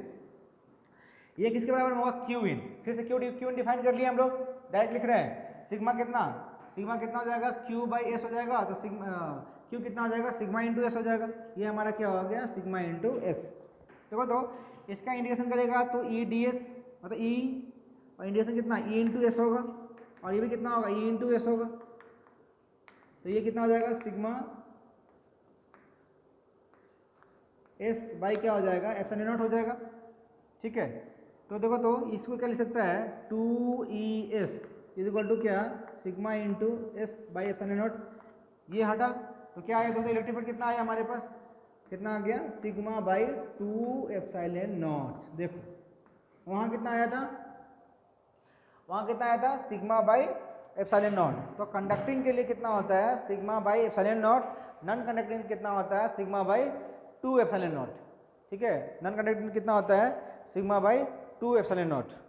ये किसके बराबर होगा, क्यू इन। फिर से क्यू इन डिफाइन कर लिया हम लोग, डायरेक्ट लिख रहे हैं, सिग्मा कितना हो जाएगा, क्यू बाई एस हो जाएगा, तो सिग्मा क्यू कितना हो जाएगा, सिग्मा इंटू एस हो जाएगा। ये हमारा क्या हो गया, सिग्मा इंटू एस। देखो तो इसका इंटीग्रेशन करेगा तो ई डी एस, मतलब ई, और इंटीग्रेशन कितना ई इंटू एस होगा, और ये भी कितना होगा ई इंटू एस होगा। तो ये कितना हो जाएगा, सिग्मा एस बाई क्या हो जाएगा, एप्सिलॉन नॉट हो जाएगा। ठीक है, तो देखो तो इसको क्या लिख सकता है, 2 E S is equal to क्या, sigma into S by epsilon naught. ये हटा तो क्या आया दोस्तों, इलेक्ट्रिक फील्ड कितना आया हमारे पास, कितना आ गया, सिग्मा बाई 2 एप्सिलॉन नॉट। देखो वहाँ कितना आया था, वहाँ कितना आया था, सिग्मा बाई एप्सिलॉन नॉट। तो कंडक्टिंग के लिए कितना होता है, sigma by epsilon not, non conducting कितना होता है, सिग्मा बाई 2 एप्सिलॉन नॉट। ठीक है, नॉन कंडक्टिंग कितना होता है, सिग्मा बाई 2 एप्सिलॉन नॉट।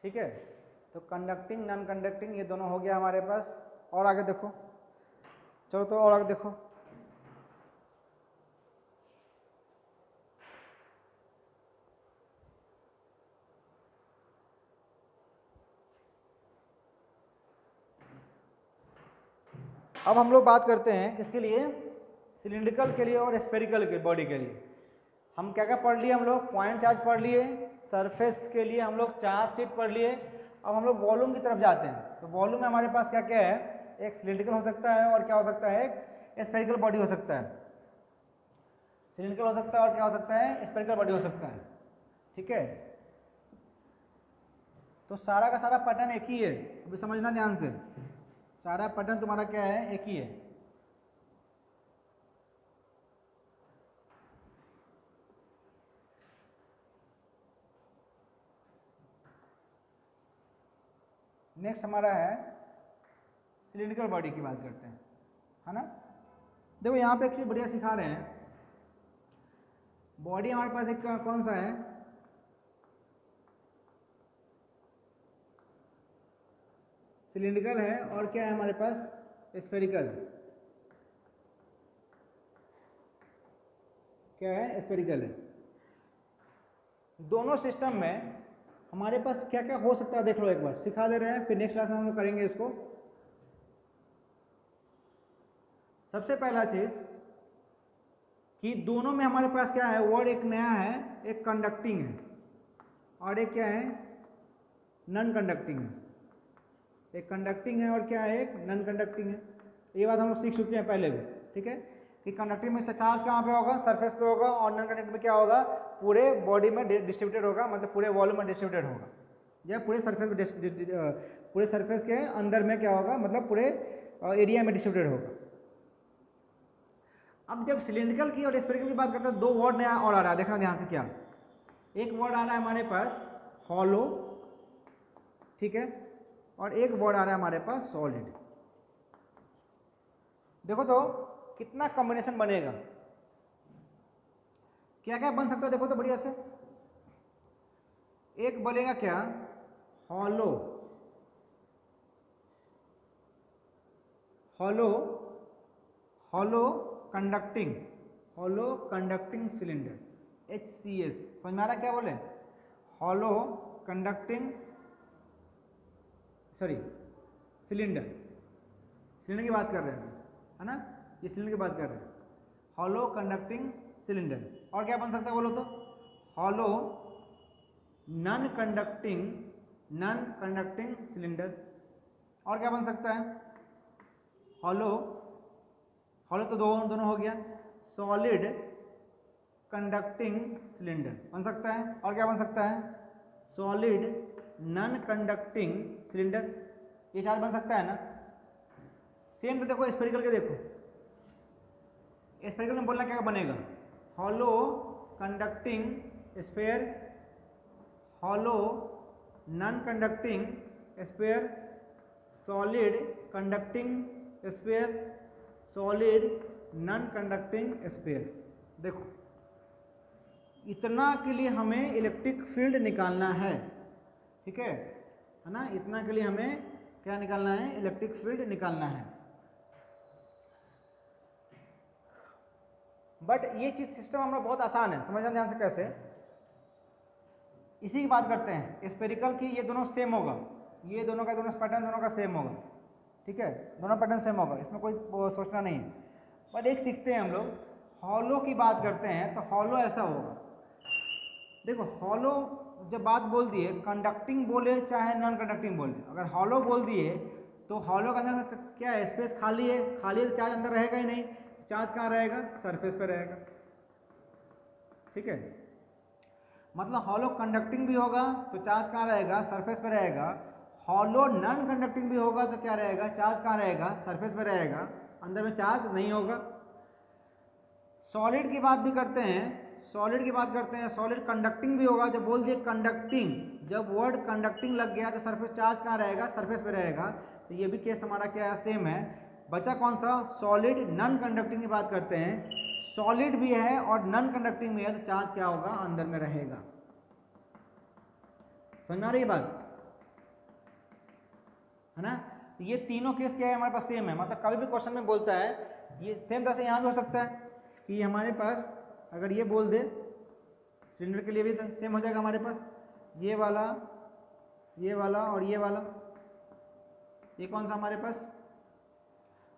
ठीक है, तो कंडक्टिंग नॉन कंडक्टिंग ये दोनों हो गया हमारे पास। और आगे देखो, चलो तो और आगे देखो, अब हम लोग बात करते हैं किसके लिए, सिलिंड्रिकल के लिए और स्फेरिकल के बॉडी के लिए। हम क्या क्या पढ़ लिए, हम लोग पॉइंट चार्ज पढ़ लिए, सरफेस के लिए हम लोग चार्ज शीट पढ़ लिए। अब हम लोग वॉल्यूम की तरफ जाते हैं। तो वॉल्यूम में हमारे पास क्या क्या है, एक सिलिंड्रिकल हो सकता है और क्या हो सकता है, एक स्फेरिकल बॉडी हो सकता है। सिलिंड्रिकल हो सकता है और क्या हो सकता है, स्फेरिकल बॉडी हो सकता है। ठीक है, तो सारा का सारा पैटर्न एक ही है, अभी समझना ध्यान से, सारा पैटर्न तुम्हारा क्या है, एक ही है। नेक्स्ट हमारा है सिलिंड्रिकल बॉडी की बात करते हैं, है ना। देखो यहाँ पे एक चीज़ बढ़िया सिखा रहे हैं। बॉडी हमारे पास एक कौन सा है, सिलिंड्रिकल है, और क्या है हमारे पास, स्फेरिकल। क्या है, स्फेरिकल है। दोनों सिस्टम में हमारे पास क्या क्या हो सकता है देख लो एक बार, सिखा दे रहे हैं, फिर नेक्स्ट क्लास में हम लोग करेंगे इसको। सबसे पहला चीज कि दोनों में हमारे पास क्या है, वर्ड एक नया है, एक कंडक्टिंग है और एक क्या है, नॉन कंडक्टिंग है। एक कंडक्टिंग है और क्या है, एक नॉन कंडक्टिंग है। ये बात हम लोग सीख चुके हैं पहले भी, ठीक है, कि कंडक्टिंग में चार्ज कहाँ पे होगा, सरफेस पे होगा, और नॉन कंडक्टिंग में क्या होगा, पूरे बॉडी में डिस्ट्रीब्यूटेड होगा, मतलब पूरे वॉल्यूम में डिस्ट्रीब्यूटेड होगा, या पूरे सरफेस में पूरे सरफेस के अंदर में क्या होगा, मतलब पूरे एरिया में डिस्ट्रीब्यूटेड होगा। अब जब सिलिंड्रिकल की और स्फेरिकल की बात करते हैं, दो वर्ड नया और आ रहा है, देखना ध्यान से क्या। एक वर्ड आ रहा है हमारे पास हॉलो, ठीक है, और एक वर्ड आ रहा है हमारे पास सॉलिड। देखो तो कितना कॉम्बिनेशन बनेगा, क्या क्या बन सकता है, देखो तो बढ़िया से। एक बनेगा क्या, hollow, hollow, hollow conducting, hollow conducting cylinder, HCS। समझ में आ रहा क्या बोले, hollow conducting, sorry cylinder, cylinder की बात कर रहे हैं, है ना, ये सिलेंडर की बात कर रहे हैं, हॉलो कंडक्टिंग सिलेंडर। और क्या बन सकता है बोलो तो, hollow non conducting, non conducting cylinder. और क्या बन सकता है, हॉलो, हॉलो तो दोनों हो गया, सॉलिड कंडक्टिंग सिलेंडर बन सकता है। और क्या बन सकता है, सॉलिड नॉन कंडक्टिंग सिलेंडर। ये चार बन सकता है ना। सेम तो देखो स्फेरिकल के, देखो स्फेरिकल में बोलना क्या बनेगा, hollow conducting sphere, hollow non conducting sphere, solid conducting sphere, solid non conducting sphere. देखो इतना के लिए हमें इलेक्ट्रिक फील्ड निकालना है, ठीक है ना, इतना के लिए हमें क्या निकालना है, इलेक्ट्रिक फील्ड निकालना है। बट ये चीज सिस्टम हमारा बहुत आसान है, समझना ध्यान से कैसे। इसी की बात करते हैं स्फेरिकल की, ये दोनों सेम होगा, ये दोनों का पैटर्न दोनों का सेम होगा, ठीक है, दोनों पैटर्न सेम होगा, इसमें कोई सोचना नहीं है। बट एक सीखते हैं हम लोग, हॉलो की बात करते हैं तो हॉलो ऐसा होगा। देखो हॉलो जब बात बोल दिए, कंडक्टिंग बोले चाहे नॉन कंडक्टिंग बोले, अगर हॉलो बोल दिए तो हॉलो के अंदर क्या है, स्पेस खाली है, खाली है तो चार्ज अंदर रहेगा ही नहीं, चार्ज कहाँ रहेगा, सरफेस पे रहेगा, ठीक है। मतलब हॉलो कंडक्टिंग भी होगा तो चार्ज कहाँ रहेगा, सरफेस पे रहेगा। हॉलो नॉन कंडक्टिंग भी होगा तो क्या रहेगा, चार्ज कहाँ रहेगा, सरफेस पे रहेगा, अंदर में चार्ज नहीं होगा। सॉलिड की बात भी करते हैं, सॉलिड की बात करते हैं, सॉलिड कंडक्टिंग भी होगा। जब बोल दिए कंडक्टिंग, जब वर्ड कंडक्टिंग लग गया तो सरफेस चार्ज कहाँ रहेगा, सरफेस पे रहेगा। तो ये भी केस हमारा क्या है, सेम है। बचा कौन सा, सॉलिड नॉन कंडक्टिंग की बात करते हैं, सॉलिड भी है और नॉन कंडक्टिंग भी है, तो चार्ज क्या होगा, अंदर में रहेगा। समझ आ रही बात, है ना। ये तीनों केस क्या है हमारे पास, सेम है। मतलब कभी भी क्वेश्चन में बोलता है, ये सेम तरह से यहाँ भी हो सकता है कि हमारे पास अगर ये बोल दे, सिलेंडर के लिए भी सेम हो जाएगा हमारे पास, ये वाला और ये वाला, ये कौन सा हमारे पास,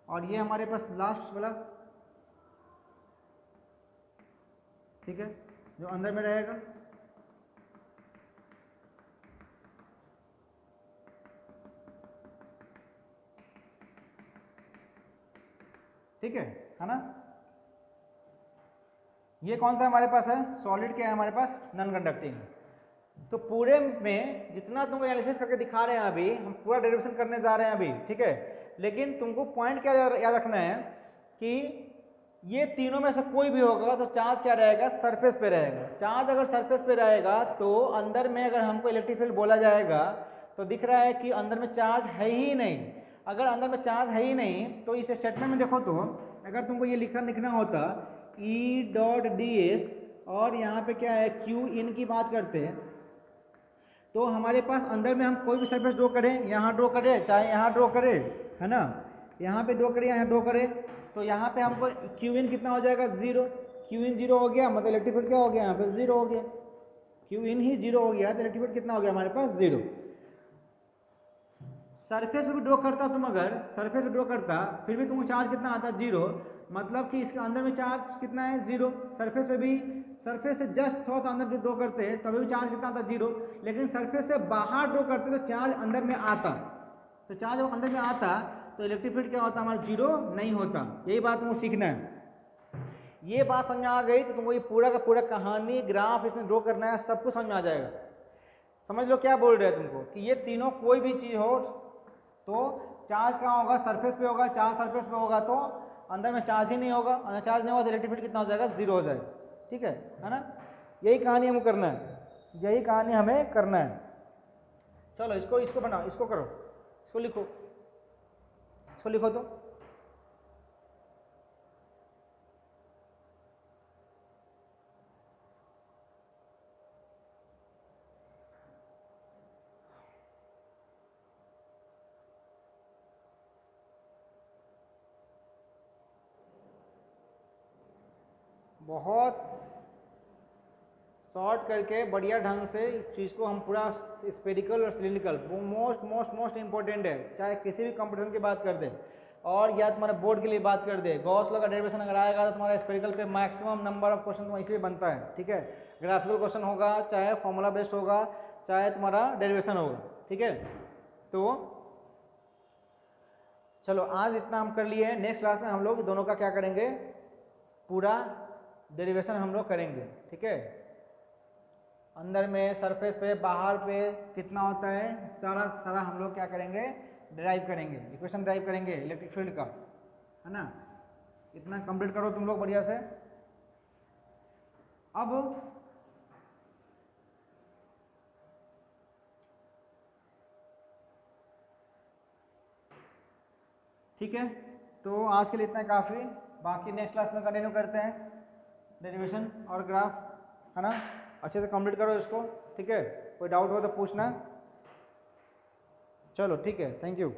और ये हमारे पास लास्ट वाला, ठीक है, जो अंदर में रहेगा। ठीक है ना। ये कौन सा हमारे पास है, सॉलिड क्या है हमारे पास, नॉन कंडक्टिंग। तो पूरे में जितना तुमको एनालिसिस करके दिखा रहे हैं अभी, हम पूरा डेरिवेशन करने जा रहे हैं अभी, ठीक है। लेकिन तुमको पॉइंट क्या याद रखना है कि ये तीनों में से कोई भी होगा तो चार्ज क्या रहेगा, सरफेस पे रहेगा। चार्ज अगर सरफेस पे रहेगा तो अंदर में अगर हमको इलेक्ट्रिक फील्ड बोला जाएगा तो दिख रहा है कि अंदर में चार्ज है ही नहीं। अगर अंदर में चार्ज है ही नहीं तो इस स्टेटमेंट में देखो तो अगर तुमको ये लिखना होता ई डॉट डी एस और यहाँ पे क्या है क्यू इन की बात करते हैं, तो हमारे पास अंदर में हम कोई भी सरफेस ड्रॉ करें, यहाँ ड्रॉ करें चाहे यहाँ ड्रॉ करें, है ना, यहाँ पे ड्रॉ करें यहाँ ड्रॉ करें, तो यहाँ पे हमको क्यू इन कितना हो जाएगा 0। क्यू इन 0 हो गया मतलब इलेक्ट्रिक फील्ड क्या हो गया यहाँ पे 0 हो गया। क्यू इन ही 0 हो गया तो इलेक्ट्रिक फील्ड कितना हो गया हमारे पास 0। सरफेस पे भी ड्रॉ करता तुम, अगर सरफेस पे ड्रॉ करता फिर भी तुमको चार्ज कितना आता 0, मतलब कि इसके अंदर में चार्ज कितना है 0। सरफेस पे भी सरफेस से जस्ट थोड़ा सा अंदर ड्रॉ करते हैं तभी भी चार्ज कितना आता 0, लेकिन सरफेस से बाहर ड्रॉ करते तो चार्ज अंदर में आता, तो चार्ज जब अंदर में आता तो इलेक्ट्रिक फील्ड क्या होता हमारा 0 नहीं होता। यही बात तुमको सीखना है। ये बात समझ में आ गई तो तुमको ये पूरा का पूरा कहानी ग्राफ इसमें ड्रॉ करना है, सब कुछ समझ में आ जाएगा। समझ लो क्या बोल रहे हैं तुमको कि ये तीनों कोई भी चीज़ हो तो चार्ज कहाँ होगा सरफेस पे होगा, चार्ज सरफेस पे होगा तो अंदर में चार्ज ही नहीं होगा, अंदर चार्ज नहीं होगा तो इलेक्ट्रिक फील्ड कितना हो जाएगा 0 हो जाएगा। ठीक है ना, यही कहानी हमको करना है, यही कहानी हमें करना है। चलो इसको बनाओ, इसको करो, इसको लिखो, इसको लिखो तो बहुत शॉर्ट करके बढ़िया ढंग से इस चीज़ को हम पूरा स्पेरिकल और सिलिंड्रिकल मोस्ट इंपॉर्टेंट है, चाहे किसी भी कंपटीशन की बात कर दे और या तुम्हारे बोर्ड के लिए बात कर दे, गॉस लॉ का डेरिवेशन अगर आएगा तो तुम्हारा स्पेरिकल पे मैक्सिमम नंबर ऑफ क्वेश्चन तो इसी बनता है। ठीक है, ग्राफिकल क्वेश्चन होगा चाहे फॉर्मूला बेस्ड होगा चाहे तुम्हारा डेरिवेशन होगा। ठीक है, तो चलो आज इतना हम कर लिए। नेक्स्ट क्लास में हम लोग दोनों का क्या करेंगे, पूरा डेरिवेशन हम लोग करेंगे। ठीक है, अंदर में सरफेस पे बाहर पे कितना होता है सारा हम लोग क्या करेंगे ड्राइव करेंगे, इक्वेशन ड्राइव करेंगे इलेक्ट्रिक फील्ड का, है ना। इतना कंप्लीट करो तुम लोग बढ़िया से। अब ठीक है, तो आज के लिए इतना काफ़ी, बाकी नेक्स्ट क्लास में कंटिन्यू करते हैं डेरिवेशन और ग्राफ, है ना। अच्छे से कंप्लीट करो इसको। ठीक है, कोई डाउट हो तो पूछना। चलो ठीक है, थैंक यू।